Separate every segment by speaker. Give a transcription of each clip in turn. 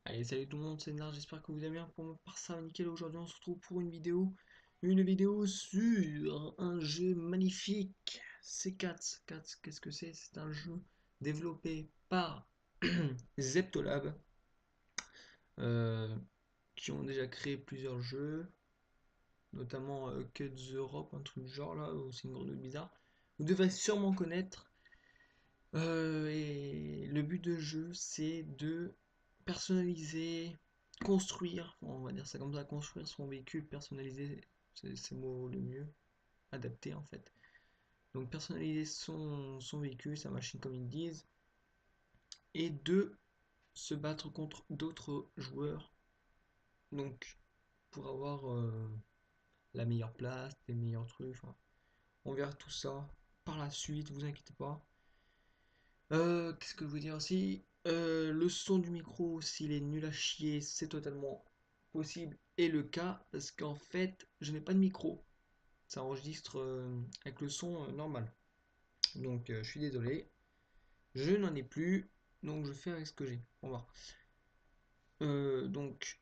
Speaker 1: Allez, salut tout le monde, c'est Nar, j'espère que vous allez bien. Pour ma part, ça va nickel. Aujourd'hui, on se retrouve pour une vidéo sur un jeu magnifique. C'est Cats. Cats, qu'est-ce que c'est? C'est un jeu développé par Zeptolab, euh, qui ont déjà créé plusieurs jeux, notamment Cut the Europe, un truc du genre là, ou c'est une grenouille bizarre. Vous devez sûrement connaître. Et le but de jeu, c'est de personnaliser, construire, on va dire ça comme ça, construire son véhicule, personnaliser, c'est le mot le mieux, adapté en fait. Donc personnaliser son véhicule, sa machine comme ils disent, et de se battre contre d'autres joueurs, donc pour avoir la meilleure place, les meilleurs trucs, enfin, on verra tout ça par la suite, vous inquiétez pas. Qu'est-ce que je veux dire aussi? Le son du micro, s'il est nul à chier, c'est totalement possible et le cas parce qu'en fait, je n'ai pas de micro. Ça enregistre avec le son normal. Donc, je suis désolé, je n'en ai plus, donc je fais avec ce que j'ai. On va voir. Donc,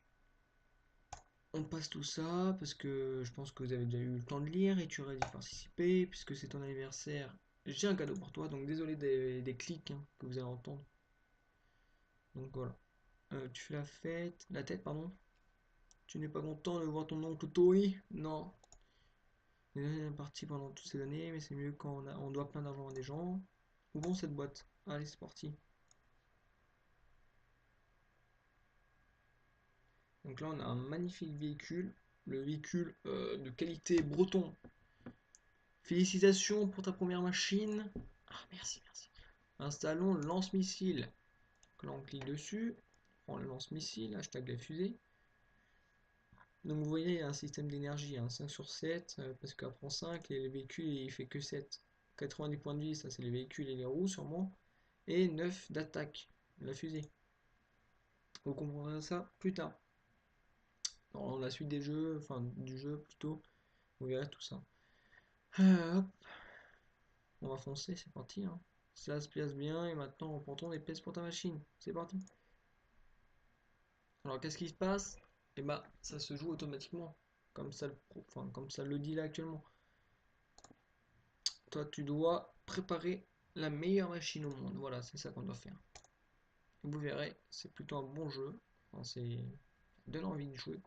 Speaker 1: on passe tout ça parce que je pense que vous avez déjà eu le temps de lire et tu aurais dû participer puisque c'est ton anniversaire. J'ai un cadeau pour toi, donc désolé des clics hein, que vous allez entendre. Donc voilà. Tu fais la tête, pardon. Tu n'es pas content de voir ton oncle Tori? Non. Il est parti pendant toutes ces années, mais c'est mieux quand on doit plein d'argent à des gens. Ouvrons cette boîte. Allez, c'est parti. Donc là, on a un magnifique véhicule. Le véhicule de qualité breton. Félicitations pour ta première machine. Ah, merci, merci. Installons le lance-missile. Donc là, on clique dessus. On prend le lance-missile, hashtag la fusée. Donc vous voyez, il y a un système d'énergie, hein, 5 sur 7, parce qu'après 5, et les véhicules, il fait que 7. 90 points de vie, ça c'est les véhicules et les roues sûrement. Et 9 d'attaque, la fusée. Vous comprendrez ça plus tard. Dans la suite des jeux, enfin du jeu plutôt, vous verrez tout ça. Hop, on va foncer, c'est parti. Hein. Ça se place bien, et maintenant on prend des pièces pour ta machine. C'est parti. Alors qu'est-ce qui se passe? Et bah ça se joue automatiquement. Comme ça, enfin, comme ça le dit là actuellement. Toi, tu dois préparer la meilleure machine au monde. Voilà, c'est ça qu'on doit faire. Vous verrez, c'est plutôt un bon jeu. Enfin, ça donne envie de jouer.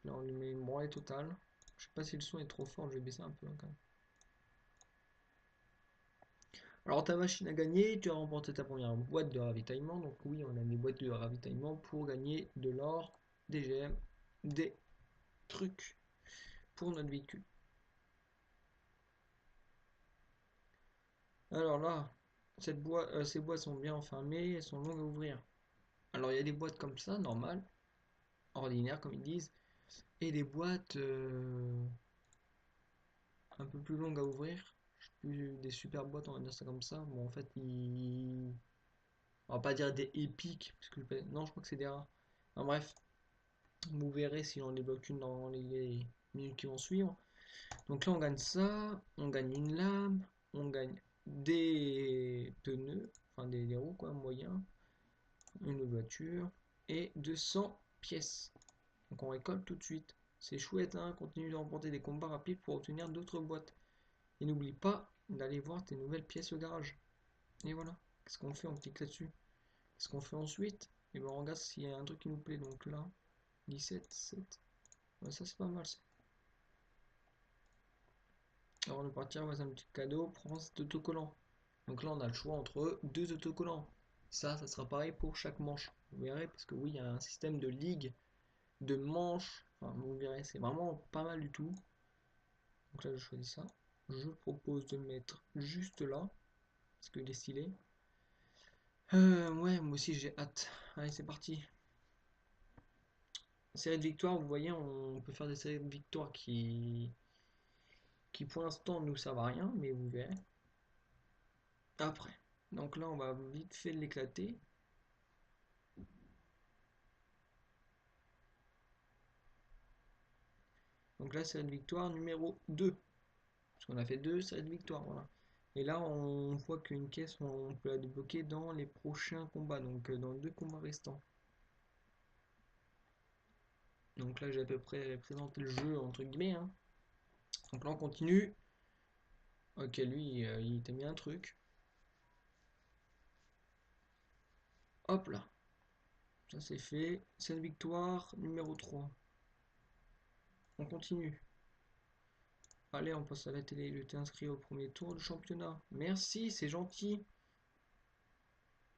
Speaker 1: Là, on lui met une branlée totale. Je sais pas si le son est trop fort, je vais baisser un peu hein, quand même. Alors, ta machine a gagné, tu as remporté ta première boîte de ravitaillement. Donc, oui, on a des boîtes de ravitaillement pour gagner de l'or, des gemmes, des trucs pour notre véhicule. Alors là, ces boîtes sont bien enfermées, elles sont longues à ouvrir. Alors, il y a des boîtes comme ça, normales, ordinaires comme ils disent, et des boîtes un peu plus longues à ouvrir. Plus des super boîtes, on va dire ça comme ça. Bon, en fait, on va pas dire des épiques, parce que non, je crois que c'est des rares. Enfin, bref, vous verrez si on débloque une dans les minutes qui vont suivre. Donc là, on gagne ça, on gagne une lame, on gagne des pneus, enfin des roues, quoi, moyens, une voiture, et 200 pièces. Donc on récolte tout de suite. C'est chouette, hein, continue de remporter des combats rapides pour obtenir d'autres boîtes. Et n'oublie pas d'aller voir tes nouvelles pièces au garage. Et voilà. Qu'est-ce qu'on fait? On clique là-dessus. Qu'est-ce qu'on fait ensuite? Et ben on regarde s'il y a un truc qui nous plaît. Donc là, 17, 7. Ouais, ça c'est pas mal ça. Avant de partir, voici un petit cadeau. Prends cet autocollant. Donc là, on a le choix entre deux autocollants. Ça sera pareil pour chaque manche. Vous verrez, parce que oui, il y a un système de ligue, de manches. Enfin, vous verrez, c'est vraiment pas mal du tout. Donc là, je choisis ça. Je propose de le mettre juste là, parce qu'il est stylé. Ouais, moi aussi j'ai hâte. Allez, c'est parti. Série de victoires, vous voyez, on peut faire des séries de victoires qui pour l'instant nous servent à rien, mais vous verrez après. Donc là, on va vite fait l'éclater. Donc là, série de victoire numéro 2. Parce qu'on a fait deux séries de victoires, voilà. Et là, on voit qu'une caisse, on peut la débloquer dans les prochains combats, donc dans 2 combats restants. Donc là, j'ai à peu près présenté le jeu, entre guillemets, hein. Donc là, on continue. Ok, lui, il t'a mis un truc. Hop là, ça c'est fait. C'est une victoire numéro 3. On continue. Allez, on passe à la télé. Je t'ai inscrit au premier tour du championnat. Merci, c'est gentil.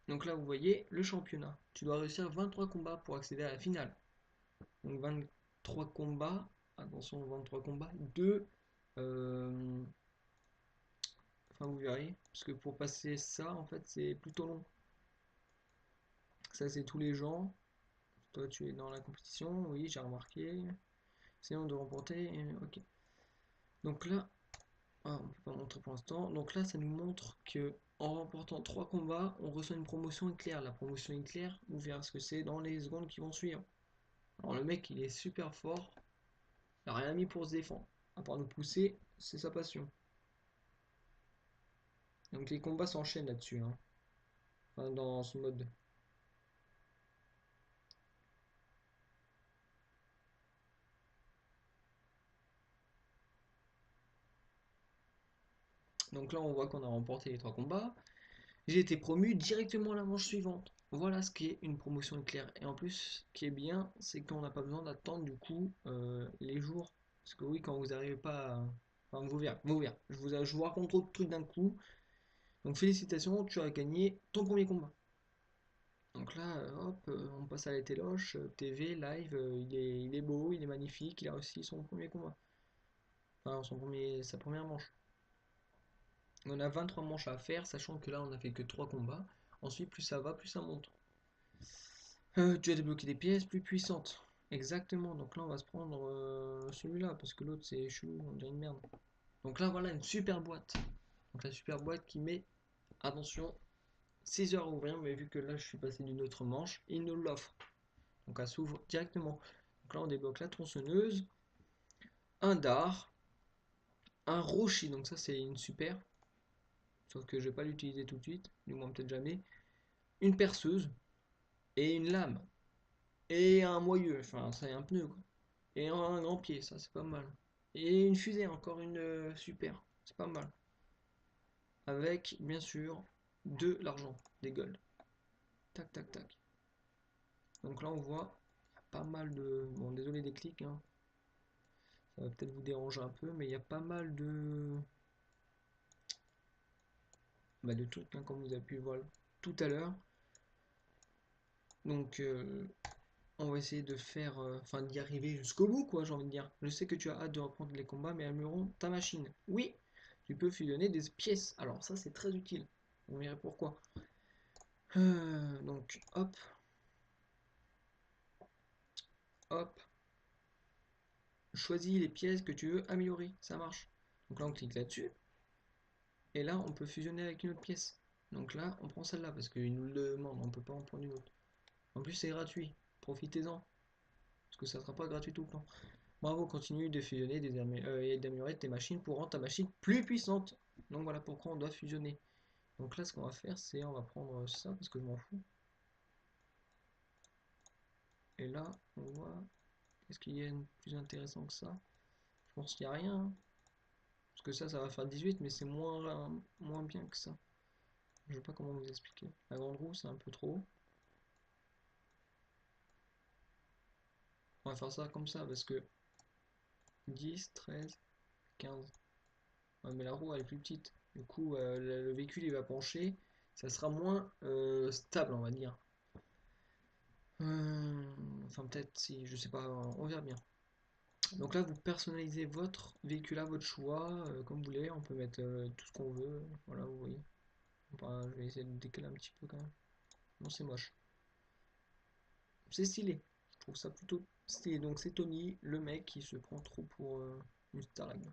Speaker 1: Donc là, vous voyez le championnat. Tu dois réussir 23 combats pour accéder à la finale. Donc 23 combats. Attention, 23 combats. Enfin, vous verrez. Parce que pour passer ça, en fait, c'est plutôt long. Ça, c'est tous les gens. Toi, tu es dans la compétition. Oui, j'ai remarqué. C'est on de remporter. Ok. Donc là, ah, on peut pas montrer pour l'instant. Donc là, ça nous montre que en remportant 3 combats, on reçoit une promotion éclair. La promotion éclair, vous verrez ce que c'est dans les secondes qui vont suivre. Alors le mec, il est super fort. Il n'a rien mis pour se défendre. À part nous pousser, c'est sa passion. Donc les combats s'enchaînent là-dessus, hein. Enfin, dans ce mode. Donc là, on voit qu'on a remporté les 3 combats. J'ai été promu directement à la manche suivante. Voilà ce qui est une promotion éclair. Et en plus, ce qui est bien, c'est qu'on n'a pas besoin d'attendre du coup les jours. Parce que oui, quand vous n'arrivez pas à... Enfin, vous verrez, vous verrez. Je vous raconte trop de trucs d'un coup. Donc félicitations, tu as gagné ton premier combat. Donc là, hop, on passe à la téloche, TV, live, il est beau, il est magnifique, il a réussi son premier combat. Enfin, sa première manche. On a 23 manches à faire, sachant que là, on a fait que 3 combats. Ensuite, plus ça va, plus ça monte. Tu as débloqué des pièces plus puissantes. Exactement, donc là, on va se prendre celui-là, parce que l'autre, c'est chelou, on dirait une merde. Donc là, voilà une super boîte. Donc la super boîte qui met, attention, 6 heures à ouvrir, mais vu que là, je suis passé d'une autre manche, il nous l'offre. Donc elle s'ouvre directement. Donc là, on débloque la tronçonneuse, un dard, un rocher, donc ça c'est une super, sauf que je vais pas l'utiliser tout de suite, du moins peut-être jamais, une perceuse et une lame, et un moyeu, enfin c'est un pneu quoi, et un grand pied, ça c'est pas mal, et une fusée, encore une super, c'est pas mal, avec bien sûr de l'argent, des gold, tac tac tac. Donc là on voit pas mal de, bon désolé des clics, hein. Ça va peut-être vous déranger un peu, mais il y a pas mal de trucs, hein, comme vous avez pu le voir tout à l'heure. Donc, on va essayer de faire, enfin d'y arriver jusqu'au bout, quoi, j'ai envie de dire. Je sais que tu as hâte de reprendre les combats, mais améliorons ta machine. Oui, tu peux fusionner des pièces. Alors, ça, c'est très utile. On verra pourquoi. Donc, hop, hop. Choisis les pièces que tu veux améliorer. Ça marche. Donc là, on clique là-dessus. Et là, on peut fusionner avec une autre pièce. Donc là, on prend celle-là parce qu'il nous le demande. On peut pas en prendre une autre. En plus, c'est gratuit. Profitez-en. Parce que ça sera pas gratuit tout le temps. Bravo, continue de fusionner et d'améliorer tes machines pour rendre ta machine plus puissante. Donc voilà pourquoi on doit fusionner. Donc là, ce qu'on va faire, c'est on va prendre ça parce que je m'en fous. Et là, on voit. Est-ce qu'il y a de plus intéressant que ça? Je pense qu'il n'y a rien, hein. Parce que ça va faire 18, mais c'est moins bien que ça. Je sais pas comment vous expliquer. La grande roue, c'est un peu trop. On va faire ça comme ça parce que 10, 13, 15. Ouais, mais la roue, elle est plus petite. Du coup, le véhicule, il va pencher. Ça sera moins stable, on va dire. Enfin, peut-être si, je sais pas, on verra bien. Donc là, vous personnalisez votre véhicule à votre choix, comme vous voulez. On peut mettre tout ce qu'on veut. Voilà, vous voyez. Enfin, je vais essayer de décaler un petit peu quand même. Non, c'est moche. C'est stylé. Je trouve ça plutôt stylé. Donc c'est Tony, le mec qui se prend trop pour une starling.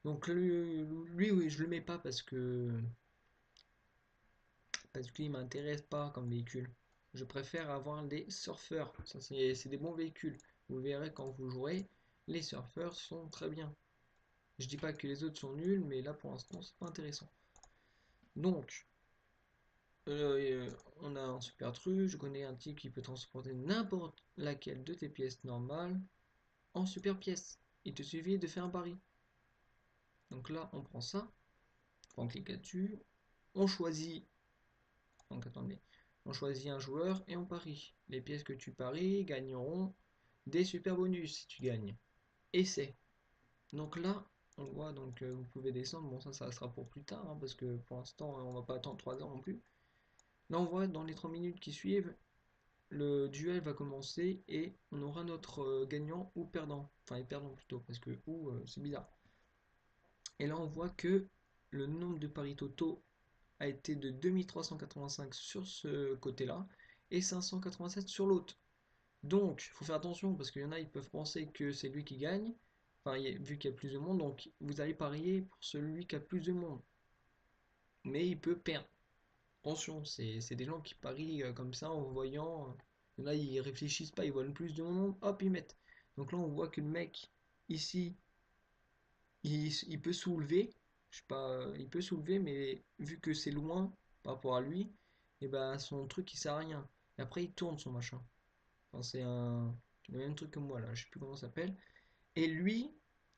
Speaker 1: Donc lui, oui, je le mets pas parce qu'il m'intéresse pas comme véhicule. Je préfère avoir des surfeurs. Ça, c'est des bons véhicules. Vous verrez quand vous jouerez, les surfeurs sont très bien. Je dis pas que les autres sont nuls, mais là pour l'instant c'est pas intéressant. Donc, on a un super truc, je connais un type qui peut transporter n'importe laquelle de tes pièces normales en super pièce. Il te suffit de faire un pari. Donc là, on prend ça, on clique là-dessus, on choisit, donc attendez, on choisit un joueur et on parie. Les pièces que tu paries gagneront des super bonus si tu gagnes. Et c'est. Donc là, on voit, donc vous pouvez descendre, bon ça sera pour plus tard, hein, parce que pour l'instant on va pas attendre 3 heures non plus. Là on voit dans les 30 minutes qui suivent, le duel va commencer et on aura notre gagnant ou perdant. Enfin, et perdant plutôt, parce que ou c'est bizarre. Et là, on voit que le nombre de paris totaux a été de 2385 sur ce côté-là et 587 sur l'autre. Donc, il faut faire attention parce qu'il y en a, ils peuvent penser que c'est lui qui gagne. Enfin, vu qu'il y a plus de monde, donc vous allez parier pour celui qui a plus de monde. Mais il peut perdre. Attention, c'est des gens qui parient comme ça en voyant. Il y en a, ils réfléchissent pas, ils voient le plus de monde, hop, ils mettent. Donc là, on voit que le mec, ici, il peut soulever. Je sais pas, il peut soulever, mais vu que c'est loin par rapport à lui, et ben son truc il sert à rien. Et après, il tourne son machin. Enfin, c'est le même truc que moi là, je sais plus comment ça s'appelle. Et lui,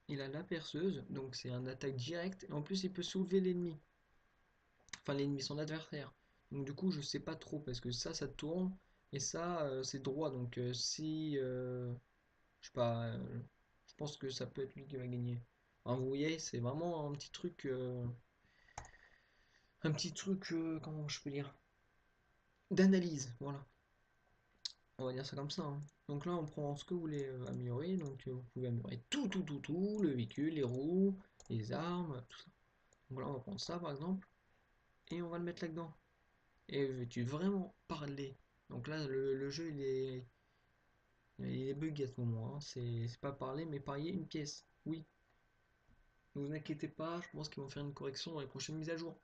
Speaker 1: il a la perceuse, donc c'est un attaque direct. Et en plus, il peut soulever l'ennemi. Enfin, l'ennemi, son adversaire. Donc du coup, je sais pas trop parce que ça tourne et ça, c'est droit. Donc si, je sais pas, je pense que ça peut être lui qui va gagner. Enfin, vous voyez, c'est vraiment un petit truc, comment je peux dire, d'analyse. Voilà, on va dire ça comme ça, hein. Donc là, on prend ce que vous voulez améliorer. Donc vous pouvez améliorer tout, le véhicule, les roues, les armes, tout ça. Donc là, on va prendre ça par exemple et on va le mettre là-dedans. Et veux-tu vraiment parler? Donc là, le jeu, il est bugué à ce moment, hein. C'est pas parler, mais parier une pièce. Oui, ne vous inquiétez pas, je pense qu'ils vont faire une correction dans les prochaines mises à jour.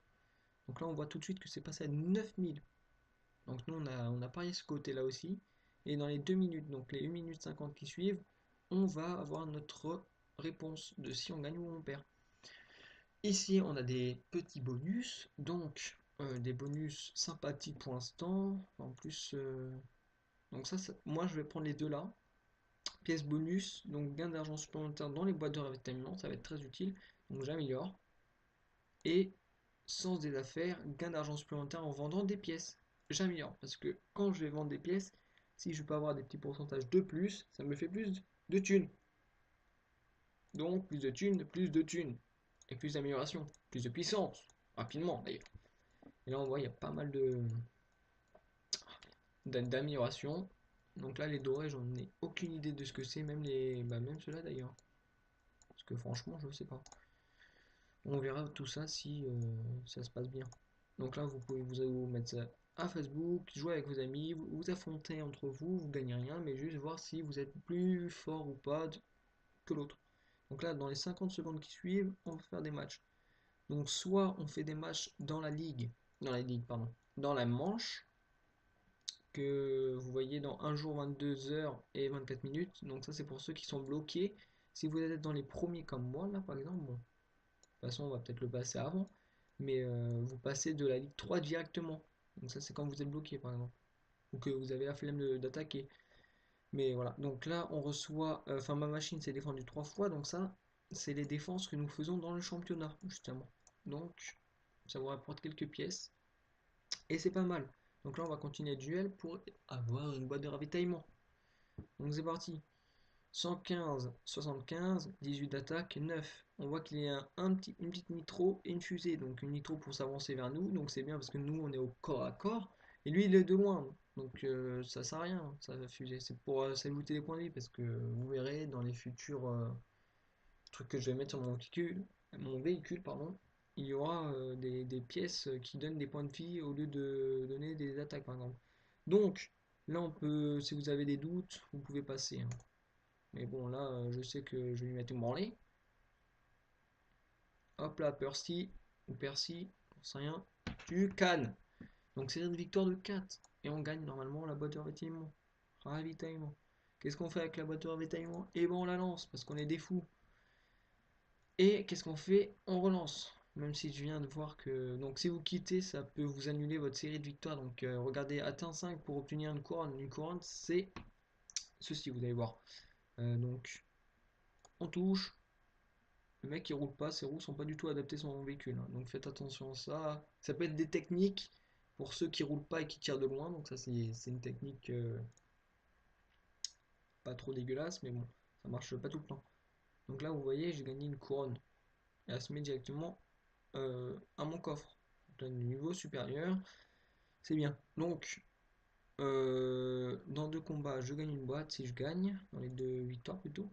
Speaker 1: Donc là, on voit tout de suite que c'est passé à 9000. Donc nous, on a parié ce côté-là aussi. Et dans les 2 minutes, donc les 1 minute 50 qui suivent, on va avoir notre réponse de si on gagne ou on perd. Ici, on a des petits bonus, donc des bonus sympathiques pour l'instant. En plus, donc moi je vais prendre les deux là. Pièce bonus, donc gain d'argent supplémentaire dans les boîtes de ravitaillement, ça va être très utile. Donc j'améliore. Et sens des affaires, gain d'argent supplémentaire en vendant des pièces. J'améliore parce que quand je vais vendre des pièces, si je peux avoir des petits pourcentages de plus, ça me fait plus de thunes. Donc plus de thunes. Et plus d'amélioration, plus de puissance. Rapidement d'ailleurs. Et là on voit il y a pas mal d'améliorations. Donc là les dorés j'en ai aucune idée de ce que c'est, même même ceux-là d'ailleurs. Parce que franchement je sais pas. On verra tout ça si ça se passe bien. Donc là, vous pouvez vous mettre ça à Facebook, jouer avec vos amis, vous affronter entre vous, vous gagnez rien, mais juste voir si vous êtes plus fort ou pas que l'autre. Donc là, dans les 50 secondes qui suivent, on va faire des matchs. Donc soit on fait des matchs dans la ligue, pardon, dans la manche, que vous voyez dans 1 jour, 22 heures et 24 minutes. Donc ça, c'est pour ceux qui sont bloqués. Si vous êtes dans les premiers comme moi, là, par exemple, bon, de toute façon, on va peut-être le passer avant. Mais vous passez de la Ligue 3 directement. Donc ça, c'est quand vous êtes bloqué, par exemple. Ou que vous avez la flemme d'attaquer. Mais voilà. Donc là, on reçoit... Enfin, ma machine s'est défendue 3 fois. Donc ça, c'est les défenses que nous faisons dans le championnat, justement. Donc, ça vous rapporte quelques pièces. Et c'est pas mal. Donc là, on va continuer le duel pour avoir une boîte de ravitaillement. Donc c'est parti. 115, 75, 18 d'attaque, 9. On voit qu'il y a une petite nitro et une fusée. Donc une nitro pour s'avancer vers nous. Donc c'est bien parce que nous on est au corps à corps. Et lui il est de loin. Donc ça sert à rien, ça va fuser. C'est pour s'ajouter des points de vie. Parce que vous verrez dans les futurs trucs que je vais mettre sur mon véhicule, pardon, il y aura des pièces qui donnent des points de vie au lieu de donner des attaques par exemple. Donc là on peut, si vous avez des doutes, vous pouvez passer, hein. Mais bon, là, je sais que je vais lui mettre une branlée. Hop là, Percy, ou Percy, j'en sais rien. Tu cannes. Donc c'est une victoire de 4. Et on gagne normalement la boîte de ravitaillement. Ravitaillement. Qu'est-ce qu'on fait avec la boîte de ravitaillement? Et ben on la lance, parce qu'on est des fous. Et qu'est-ce qu'on fait? On relance. Même si je viens de voir que... Donc si vous quittez, ça peut vous annuler votre série de victoires. Donc regardez, atteint 5 pour obtenir une couronne. Une couronne, c'est ceci, vous allez voir. Donc on touche. Le mec il roule pas, ses roues sont pas du tout adaptées à son véhicule, hein. Donc faites attention à ça. Ça peut être des techniques pour ceux qui roulent pas et qui tirent de loin. Donc ça c'est une technique pas trop dégueulasse, mais bon, ça marche pas tout le temps. Donc là vous voyez, j'ai gagné une couronne. Et elle se met directement à mon coffre. Donc là, niveau supérieur, c'est bien. Donc dans deux combats, je gagne une boîte si je gagne, dans les deux victoires plutôt.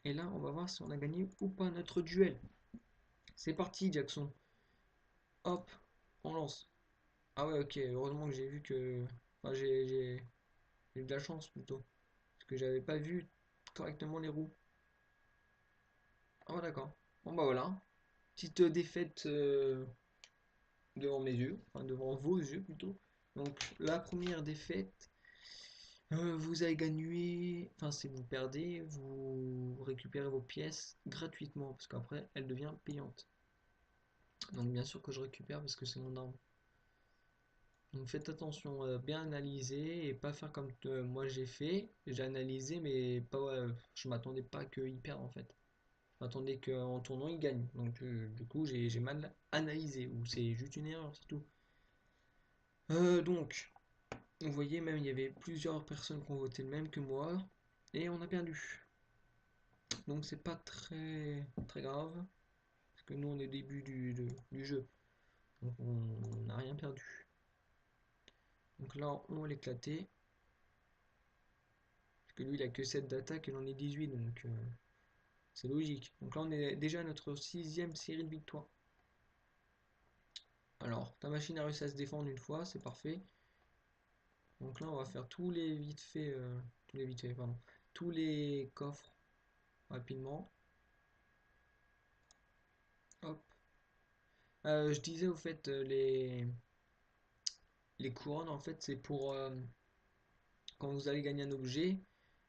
Speaker 1: Et là, on va voir si on a gagné ou pas notre duel. C'est parti, Jackson. Hop, on lance. Ah ouais, ok, heureusement que j'ai vu que... Enfin, j'ai eu de la chance plutôt. Parce que j'avais pas vu correctement les roues. Ah ouais, d'accord. Bon bah voilà. Petite défaite devant mes yeux. Enfin, devant vos yeux plutôt. Donc la première défaite, vous avez gagné... Enfin, si vous perdez, vous récupérez vos pièces gratuitement. Parce qu'après, elle devient payante. Donc bien sûr que je récupère parce que c'est mon arme. Donc faites attention, bien analyser et pas faire comme moi j'ai fait. J'ai analysé, mais pas, je m'attendais pas qu'ils perdent en fait. Je m'attendais qu'en tournant ils gagnent. Donc du coup j'ai mal analysé ou c'est juste une erreur, c'est tout. Donc vous voyez même il y avait plusieurs personnes qui ont voté le même que moi et on a perdu. Donc c'est pas très grave parce que nous on est au début du jeu. Donc on n'a rien perdu. Donc là on va l'éclater. Parce que lui il a que 7 d'attaque et j'en ai 18 donc c'est logique. Donc là on est déjà à notre sixième série de victoires. Alors ta machine a réussi à se défendre une fois, c'est parfait. Donc là on va faire pardon, tous les coffres rapidement. Hop. Je disais au fait les couronnes en fait c'est pour quand vous allez gagner un objet,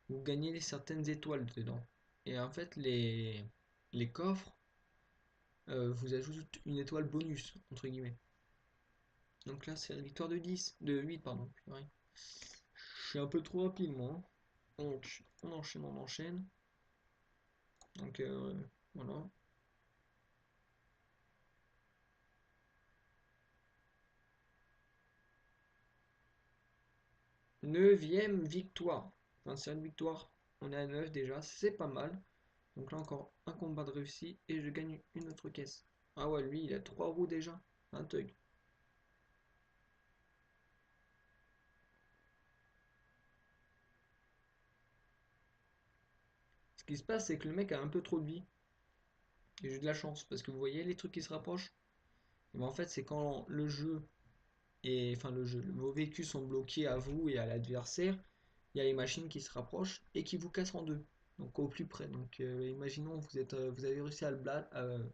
Speaker 1: vous gagnez certaines étoiles dedans. Et en fait les coffres vous ajoutent une étoile bonus entre guillemets. Donc là, c'est la victoire de 10, de 8, pardon. Ouais. Je suis un peu trop rapide, moi, hein. Donc, on enchaîne, on enchaîne. Donc, voilà. Neuvième victoire. Enfin, c'est une victoire. On est à 9 déjà, c'est pas mal. Donc là, encore un combat de réussi et je gagne une autre caisse. Ah ouais, lui, il a 3 roues déjà. Un thug. Ce qui se passe, c'est que le mec a un peu trop de vie. Et j'ai eu de la chance parce que vous voyez les trucs qui se rapprochent. Et ben, en fait, c'est quand le jeu et enfin vos véhicules sont bloqués à vous et à l'adversaire, il y a les machines qui se rapprochent et qui vous cassent en deux, donc au plus près. Donc imaginons vous avez réussi à le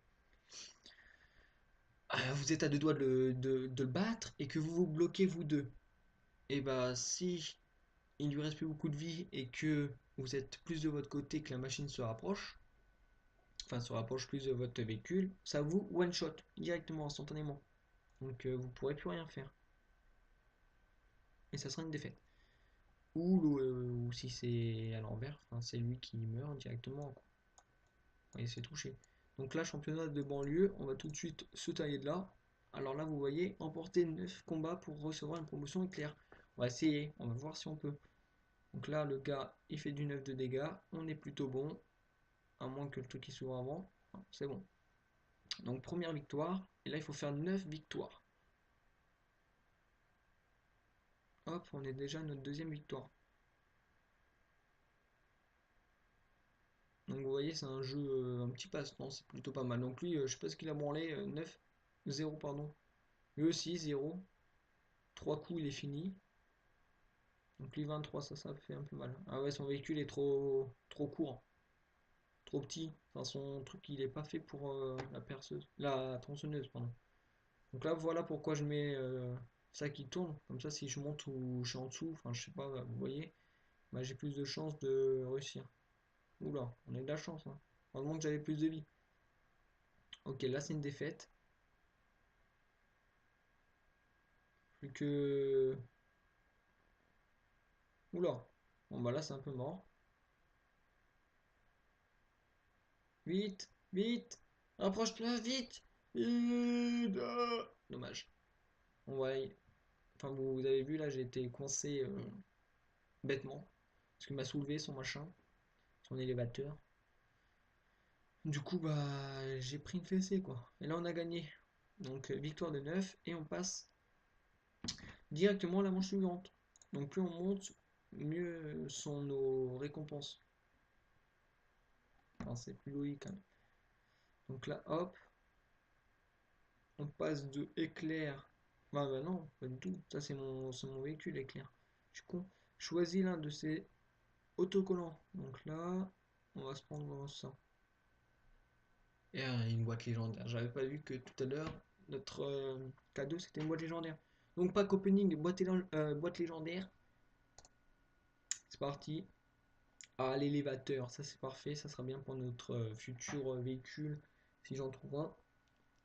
Speaker 1: vous êtes à deux doigts de le battre et que vous vous bloquez vous deux. Et bah si il lui reste plus beaucoup de vie et que vous êtes plus de votre côté que la machine se rapproche, enfin se rapproche plus de votre véhicule, ça vous one shot directement instantanément. Donc vous pourrez plus rien faire et ça sera une défaite. Ou si c'est à l'envers, enfin, c'est lui qui meurt directement, quoi. Et c'est touché. Donc là, championnat de banlieue, on va tout de suite se tailler de là. Alors là, vous voyez, emporter 9 combats pour recevoir une promotion éclair. On va essayer, on va voir si on peut. Donc là, le gars, il fait du 9 de dégâts. On est plutôt bon. À moins que le truc qui s'ouvre avant. C'est bon. Donc première victoire. Et là, il faut faire 9 victoires. Hop, on est déjà à notre deuxième victoire. Donc vous voyez, c'est un jeu, un petit passe-temps, c'est plutôt pas mal. Donc lui, je sais pas ce qu'il a branlé, 9, 0 pardon. Lui aussi, 0. 3 coups, il est fini. Donc lui, 23, ça fait un peu mal. Ah ouais, son véhicule est trop court, trop petit. Enfin, son truc, il est pas fait pour la perceuse, la tronçonneuse, pardon. Donc là, voilà pourquoi je mets ça qui tourne. Comme ça, si je monte ou je suis en dessous, enfin, je sais pas, vous voyez, bah, j'ai plus de chances de réussir. Oula, on a de la chance, hein. Heureusement que j'avais plus de vie. Ok, là c'est une défaite. Plus que... Oula. Bon bah là c'est un peu mort. Vite, vite. Rapproche-toi, vite. Vite. Dommage. On va Enfin, vous avez vu, là, j'ai été coincé bêtement. Parce qu'il m'a soulevé son machin, son élévateur. Du coup, bah, j'ai pris une fessée, quoi. Et là, on a gagné. Donc, victoire de 9 et on passe directement à la manche suivante. Donc, plus on monte, mieux sont nos récompenses. Enfin, c'est plus logique, quand même. Donc là, hop, on passe de éclair. Bah non, pas du tout. Ça, c'est mon véhicule éclair. Je suis con. Choisis l'un de ces autocollants. Donc là, on va se prendre ça. Et une boîte légendaire. J'avais pas vu que tout à l'heure, notre cadeau c'était une boîte légendaire. Donc pack opening, boîte légendaire. C'est parti. Ah, l'élévateur, ça c'est parfait. Ça sera bien pour notre futur véhicule si j'en trouve un.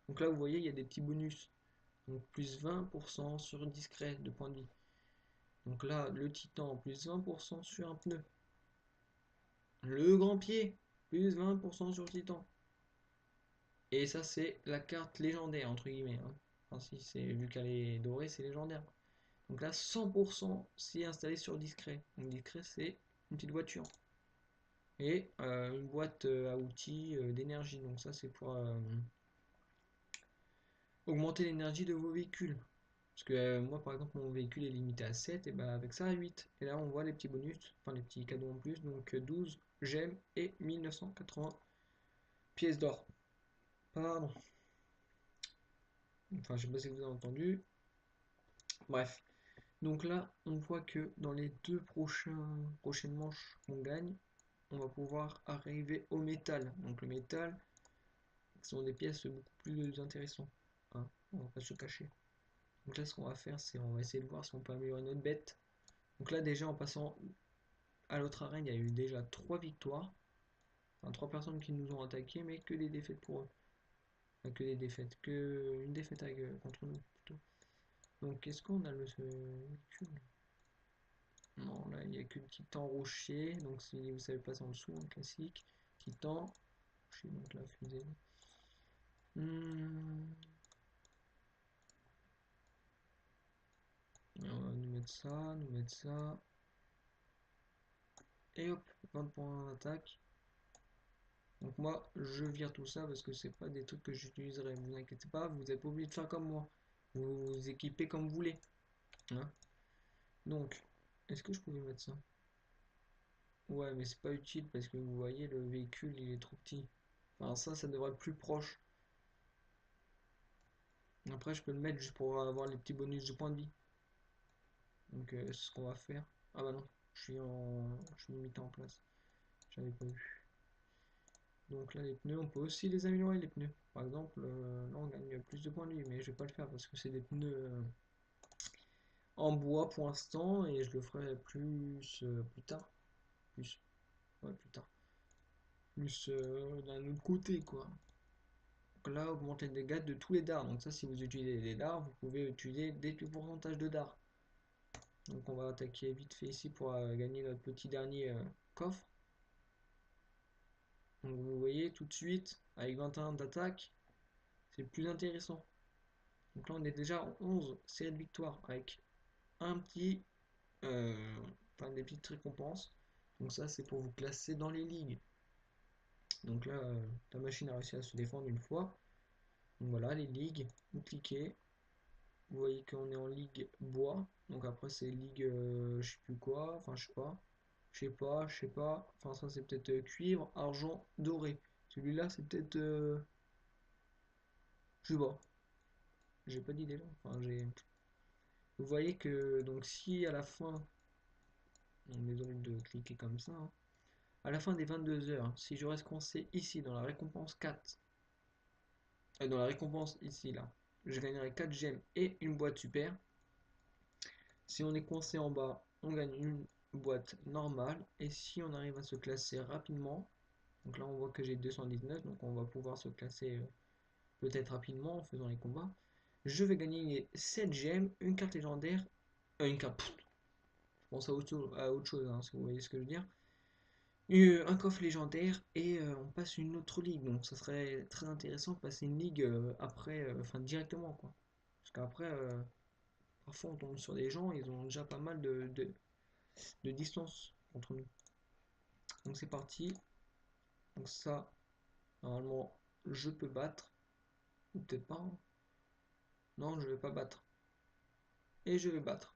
Speaker 1: Donc là, vous voyez, il y a des petits bonus. Donc plus 20% sur discret de points de vie. Donc là, le titan, plus 20% sur un pneu. Le grand pied, plus 20% sur titan. Et ça, c'est la carte légendaire, entre guillemets, hein. Enfin, si c'est vu qu'elle est dorée, c'est légendaire. Donc là, 100% c'est installé sur discret. Donc discret, c'est une petite voiture. Et une boîte à outils d'énergie. Donc ça, c'est pour augmenter l'énergie de vos véhicules. Parce que moi, par exemple, mon véhicule est limité à 7, et bah avec ça à 8. Et là, on voit les petits bonus, enfin les petits cadeaux en plus. Donc 12 gemmes et 1980 pièces d'or. Pardon. Enfin, je sais pas si vous avez entendu. Bref. Donc là, on voit que dans les deux prochaines manches qu'on gagne, on va pouvoir arriver au métal. Donc le métal, ce sont des pièces beaucoup plus intéressantes, hein, on va pas se cacher. Donc là, ce qu'on va faire, c'est on va essayer de voir si on peut améliorer notre bête. Donc là, déjà, en passant à l'autre arène, il y a eu déjà 3 victoires. Enfin, 3 personnes qui nous ont attaqué, mais que des défaites pour eux. Enfin, que des défaites, que une défaite contre nous, plutôt. Donc, est-ce qu'on a le véhicule? Non, là, il n'y a que le titan rocher. Donc, si vous savez passer en dessous, un classique. Titan. Rocher, donc la fusée. Hmm. On va nous mettre ça, nous mettre ça. Et hop, 20 points d'attaque. Donc moi, je vire tout ça parce que c'est pas des trucs que j'utiliserai. Vous inquiétez pas, vous n'êtes pas obligé de faire comme moi. Vous vous équipez comme vous voulez, hein. Donc, est-ce que je pouvais mettre ça? Ouais, mais c'est pas utile parce que vous voyez, le véhicule, il est trop petit. Enfin, ça devrait être plus proche. Après, je peux le mettre juste pour avoir les petits bonus de points de vie. Donc, c'est ce qu'on va faire. Ah bah non, je suis limité en place. J'avais pas vu. Donc là, les pneus, on peut aussi les améliorer, les pneus. Par exemple, là, on gagne plus de points de vie, mais je vais pas le faire parce que c'est des pneus en bois pour l'instant et je le ferai plus tard. Plus, ouais, plus tard. Plus d'un autre côté, quoi. Donc là, augmenter les dégâts de tous les dards. Donc ça, si vous utilisez des dards, vous pouvez utiliser des pourcentages de dards. Donc on va attaquer vite fait ici pour gagner notre petit dernier coffre. Donc vous voyez tout de suite, avec 21 d'attaque, c'est plus intéressant. Donc là on est déjà en 11 séries de victoires avec un petit, enfin des petites récompenses. Donc ça c'est pour vous classer dans les ligues. Donc là la machine a réussi à se défendre une fois. Donc voilà les ligues, vous cliquez, vous voyez qu'on est en ligue bois. Donc après c'est ligue je sais plus quoi, enfin je sais pas. Je sais pas. Enfin, ça, c'est peut-être cuivre, argent, doré. Celui-là, c'est peut-être. Je sais pas. J'ai pas d'idée là. Enfin, vous voyez que, donc, si à la fin. Désolé de cliquer comme ça, hein. À la fin des 22 heures, si je reste coincé ici dans la récompense 4, dans la récompense ici, là, je gagnerai 4 gemmes et une boîte super. Si on est coincé en bas, on gagne une boîte normale. Et si on arrive à se classer rapidement, donc là on voit que j'ai 219, donc on va pouvoir se classer peut-être rapidement en faisant les combats. Je vais gagner 7 gemmes, une carte légendaire, une carte, pff, je pense à autre chose, hein, si vous voyez ce que je veux dire. Un coffre légendaire et on passe une autre ligue. Donc ça serait très intéressant de passer une ligue après, enfin directement quoi. Parce qu'après, parfois on tombe sur des gens, ils ont déjà pas mal de distance entre nous. Donc c'est parti. Donc ça, normalement, je peux battre. Ou peut-être pas, hein. Non, je vais pas battre. Et je vais battre.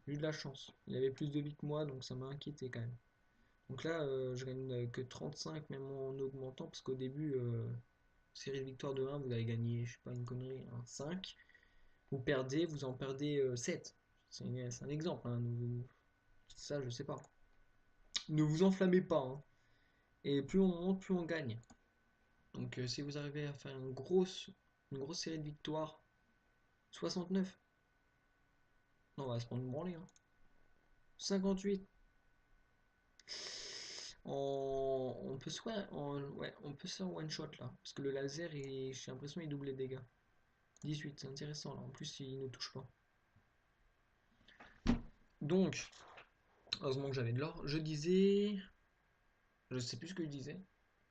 Speaker 1: J'ai eu de la chance. Il avait plus de vie que moi, donc ça m'a inquiété quand même. Donc là, je gagne que 35 même en augmentant, parce qu'au début, série de victoires de 1, vous avez gagné, je sais pas, une connerie, un 5. Vous perdez, vous en perdez 7. C'est un exemple, hein, ça je sais pas. Ne vous enflammez pas, hein. Et plus on monte, plus on gagne. Donc si vous arrivez à faire une grosse série de victoires, 69. Non, on va se prendre une branlée, hein. 58. On peut se faire, ouais, on peut se faire one shot là. Parce que le laser, j'ai l'impression il double les dégâts. 18, c'est intéressant là. En plus, il ne touche pas. Donc, heureusement que j'avais de l'or. Je disais. Je sais plus ce que je disais.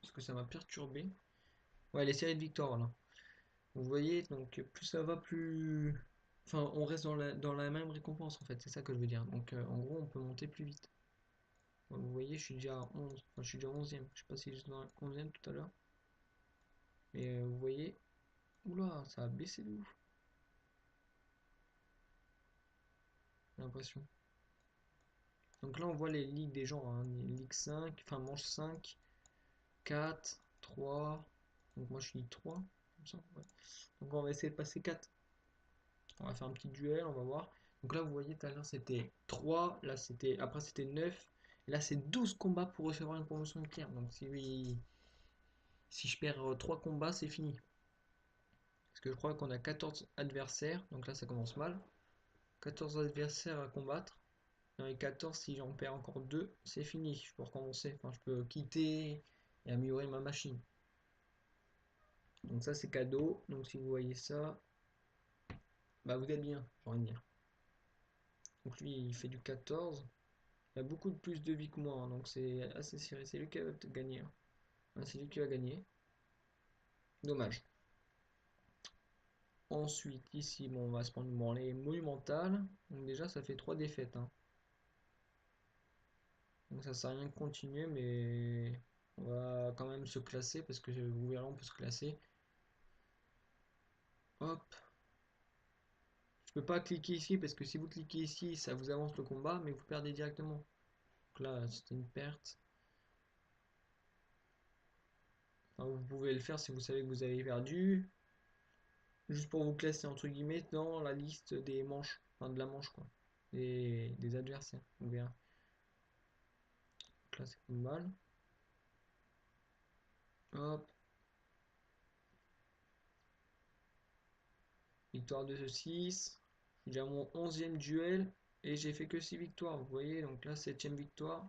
Speaker 1: Parce que ça m'a perturbé. Ouais, les séries de victoires là. Vous voyez, donc plus ça va, plus. Enfin, on reste dans la même récompense en fait. C'est ça que je veux dire. Donc, en gros, on peut monter plus vite. Ouais, vous voyez, je suis déjà à 11. Enfin, je suis déjà 11e. Je sais pas si j'étais dans la 11e tout à l'heure. Mais vous voyez. Oula, ça a baissé de ouf. J'ai l'impression. Donc là, on voit les ligues des gens, hein. Ligue 5, enfin manche 5, 4, 3. Donc moi, je suis Ligue 3. Comme ça, ouais. Donc on va essayer de passer 4. On va faire un petit duel, on va voir. Donc là, vous voyez, tout à l'heure, c'était 3. Là, c'était. Après, c'était 9. Et là, c'est 12 combats pour recevoir une promotion éclair. Donc si je perds 3 combats, c'est fini. Parce que je crois qu'on a 14 adversaires. Donc là, ça commence mal. 14 adversaires à combattre. Dans les 14, si j'en perds encore 2, c'est fini. Je peux recommencer. Enfin, je peux quitter et améliorer ma machine. Donc ça, c'est cadeau. Donc si vous voyez ça, bah vous êtes bien, j'ai envie de dire. Donc lui, il fait du 14. Il a beaucoup de plus de vie que moi, hein, donc c'est assez serré. C'est lui qui va gagner, hein. C'est lui qui va gagner. Dommage. Ensuite, ici, bon, on va se prendre une branlée monumentale. Donc déjà, ça fait 3 défaites, hein. Donc ça sert à rien de continuer, mais on va quand même se classer parce que vous verrez, on peut se classer. Hop. Je peux pas cliquer ici parce que si vous cliquez ici, ça vous avance le combat, mais vous perdez directement. Donc là, c'était une perte. Enfin, vous pouvez le faire si vous savez que vous avez perdu. Juste pour vous classer entre guillemets dans la liste des manches. Enfin de la manche quoi. Des adversaires. Vous verrez. Donc là c'est pas mal. Hop. Victoire de 6. C'est déjà mon 11e duel. Et j'ai fait que 6 victoires. Vous voyez. Donc là 7e victoire.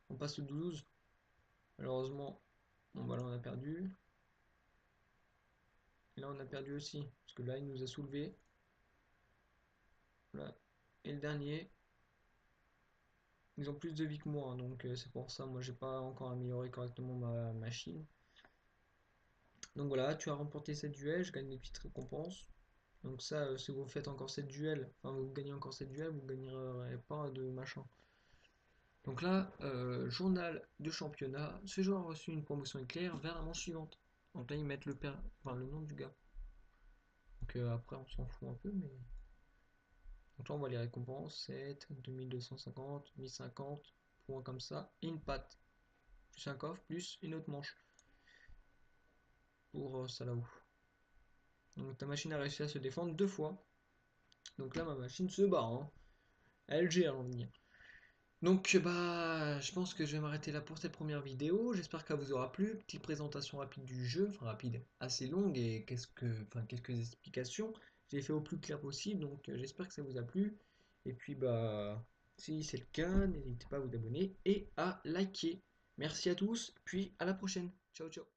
Speaker 1: On passe au 12. Malheureusement. Bon bah là on a perdu. Et là on a perdu aussi. Parce que là il nous a soulevé. Voilà. Et le dernier. Ils ont plus de vie que moi, hein, donc c'est pour ça, moi j'ai pas encore amélioré correctement ma machine. Donc voilà, tu as remporté cette duel, je gagne des petites récompenses. Donc ça, si vous faites encore cette duel, enfin vous gagnez encore cette duel, vous gagnerez pas de machin. Donc là, journal de championnat, ce joueur a reçu une promotion éclair vers la manche suivante. Donc là ils mettent enfin, le nom du gars. Donc après on s'en fout un peu, mais... Donc là on voit les récompenses, 7, 2250, 1050, points comme ça, et une patte. Plus un coffre, plus une autre manche. Pour ça là-haut. Donc ta machine a réussi à se défendre 2 fois. Donc là ma machine se bat, hein. Elle gère, j'ai envie de dire. Donc bah je pense que je vais m'arrêter là pour cette première vidéo. J'espère qu'elle vous aura plu. Petite présentation rapide du jeu, enfin rapide, assez longue et quelques explications. J'ai fait au plus clair possible, donc j'espère que ça vous a plu. Et puis bah si c'est le cas, n'hésitez pas à vous abonner et à liker. Merci à tous, puis à la prochaine. Ciao ciao.